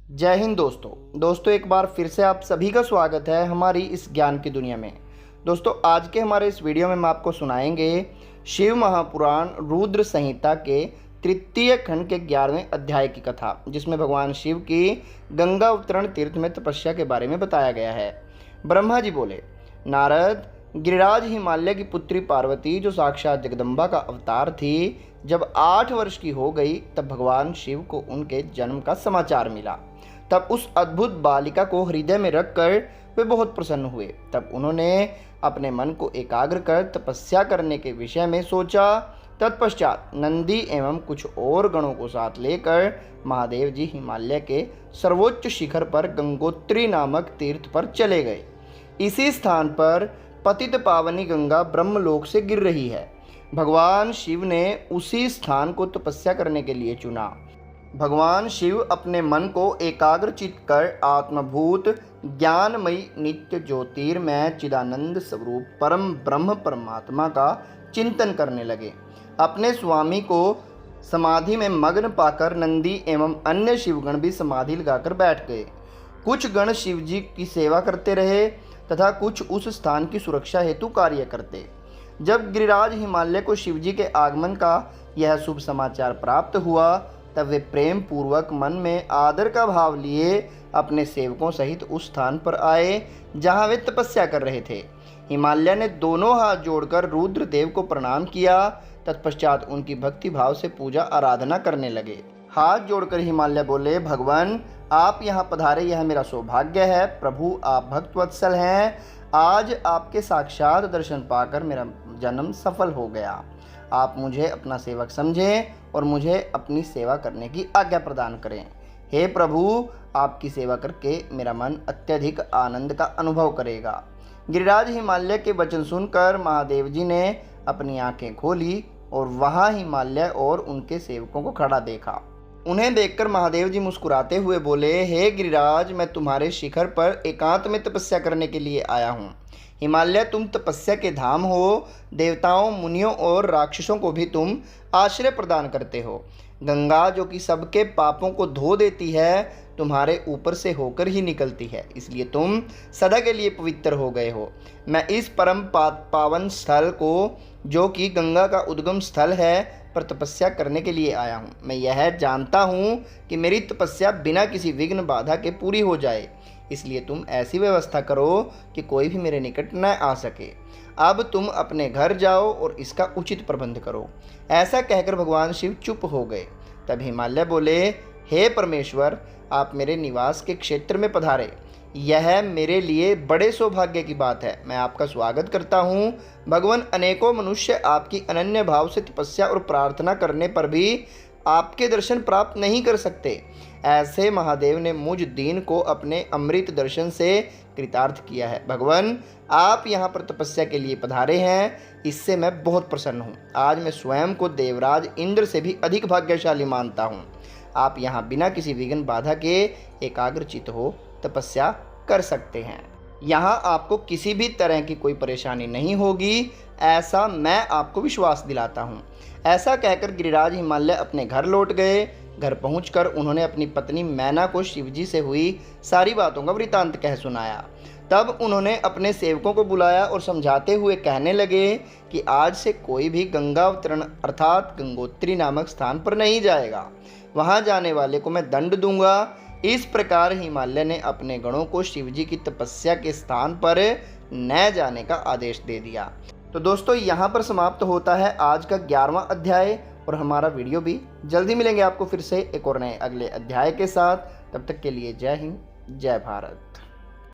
जय हिंद दोस्तों एक बार फिर से आप सभी का स्वागत है हमारी इस ज्ञान की दुनिया में। दोस्तों आज के हमारे इस वीडियो में हम आपको सुनाएंगे शिव महापुराण रुद्र संहिता के तृतीय खंड के 11वें अध्याय की कथा, जिसमें भगवान शिव की गंगा अवतरण तीर्थ में तपस्या के बारे में बताया गया है। ब्रह्मा जी बोले, नारद, गिरिराज हिमालय की पुत्री पार्वती जो साक्षात जगदम्बा का अवतार थी, जब 8 वर्ष की हो गई तब भगवान शिव को उनके जन्म का समाचार मिला। तब उस अद्भुत बालिका को हृदय में रखकर वे बहुत प्रसन्न हुए। तब उन्होंने अपने मन को एकाग्र कर तपस्या करने के विषय में सोचा। तत्पश्चात नंदी एवं कुछ और गणों को साथ लेकर महादेव जी हिमालय के सर्वोच्च शिखर पर गंगोत्री नामक तीर्थ पर चले गए। इसी स्थान पर पतित पावनी गंगा ब्रह्मलोक से गिर रही है। भगवान शिव ने उसी स्थान को तपस्या करने के लिए चुना। भगवान शिव अपने मन को एकाग्रचित कर आत्मभूत ज्ञानमयी नित्य ज्योतिर्मय चिदानंद स्वरूप परम ब्रह्म परमात्मा का चिंतन करने लगे। अपने स्वामी को समाधि में मग्न पाकर नंदी एवं अन्य शिवगण भी समाधि लगाकर बैठ गए। कुछ गण शिव जी की सेवा करते रहे तथा कुछ उस स्थान की सुरक्षा हेतु कार्य करते। जब गिरिराज हिमालय को शिव जी के आगमन का यह शुभ समाचार प्राप्त हुआ, तब वे प्रेम पूर्वक मन में आदर का भाव लिए अपने सेवकों सहित उस स्थान पर आए जहां वे तपस्या कर रहे थे। हिमालय ने दोनों हाथ जोड़कर रुद्रदेव को प्रणाम किया। तत्पश्चात उनकी भक्ति भाव से पूजा आराधना करने लगे। हाथ जोड़कर हिमालय बोले, भगवान आप यहाँ पधारे, यह मेरा सौभाग्य है। प्रभु आप भक्तवत्सल हैं। आज आपके साक्षात दर्शन पाकर मेरा जन्म सफल हो गया। आप मुझे अपना सेवक समझें और मुझे अपनी सेवा करने की आज्ञा प्रदान करें। हे प्रभु, आपकी सेवा करके मेरा मन अत्यधिक आनंद का अनुभव करेगा। गिरिराज हिमालय के वचन सुनकर महादेव जी ने अपनी आंखें खोली और वहां हिमालय और उनके सेवकों को खड़ा देखा। उन्हें देखकर महादेव जी मुस्कुराते हुए बोले, हे गिरिराज, मैं तुम्हारे शिखर पर एकांत में तपस्या करने के लिए आया हूँ। हिमालय तुम तपस्या के धाम हो। देवताओं, मुनियों और राक्षसों को भी तुम आश्रय प्रदान करते हो। गंगा जो कि सबके पापों को धो देती है, तुम्हारे ऊपर से होकर ही निकलती है, इसलिए तुम सदा के लिए पवित्र हो गए हो। मैं इस परम पावन स्थल को, जो कि गंगा का उद्गम स्थल है, पर तपस्या करने के लिए आया हूँ। मैं यह जानता हूँ कि मेरी तपस्या बिना किसी विघ्न बाधा के पूरी हो जाए, इसलिए तुम ऐसी व्यवस्था करो कि कोई भी मेरे निकट न आ सके। अब तुम अपने घर जाओ और इसका उचित प्रबंध करो। ऐसा कहकर भगवान शिव चुप हो गए। तब हिमालय बोले, हे परमेश्वर, आप मेरे निवास के क्षेत्र में पधारे, यह मेरे लिए बड़े सौभाग्य की बात है। मैं आपका स्वागत करता हूँ। भगवान, अनेकों मनुष्य आपकी अनन्य भाव से तपस्या और प्रार्थना करने पर भी आपके दर्शन प्राप्त नहीं कर सकते। ऐसे महादेव ने मुझ दीन को अपने अमृत दर्शन से कृतार्थ किया है। भगवान, आप यहाँ पर तपस्या के लिए पधारे हैं, इससे मैं बहुत प्रसन्न हूँ। आज मैं स्वयं को देवराज इंद्र से भी अधिक भाग्यशाली मानता हूँ। आप यहाँ बिना किसी विघ्न बाधा के एकाग्रचित हो तपस्या कर सकते हैं। यहाँ आपको किसी भी तरह की कोई परेशानी नहीं होगी, ऐसा मैं आपको विश्वास दिलाता हूँ। ऐसा कहकर गिरिराज हिमालय अपने घर लौट गए। घर पहुंचकर उन्होंने अपनी पत्नी मैना को शिवजी से हुई सारी बातों का वृतांत कह सुनाया। तब उन्होंने अपने सेवकों को बुलाया और समझाते हुए कहने लगे कि आज से कोई भी गंगा अवतरण अर्थात गंगोत्री नामक स्थान पर नहीं जाएगा। वहां जाने वाले को मैं दंड दूंगा। इस प्रकार हिमालय ने अपने गणों को शिवजी की तपस्या के स्थान पर न जाने का आदेश दे दिया। तो दोस्तों यहाँ पर समाप्त होता है आज का 11वां अध्याय और हमारा वीडियो भी। जल्दी मिलेंगे आपको फिर से एक और नए अगले अध्याय के साथ। तब तक के लिए जय हिंद, जय भारत।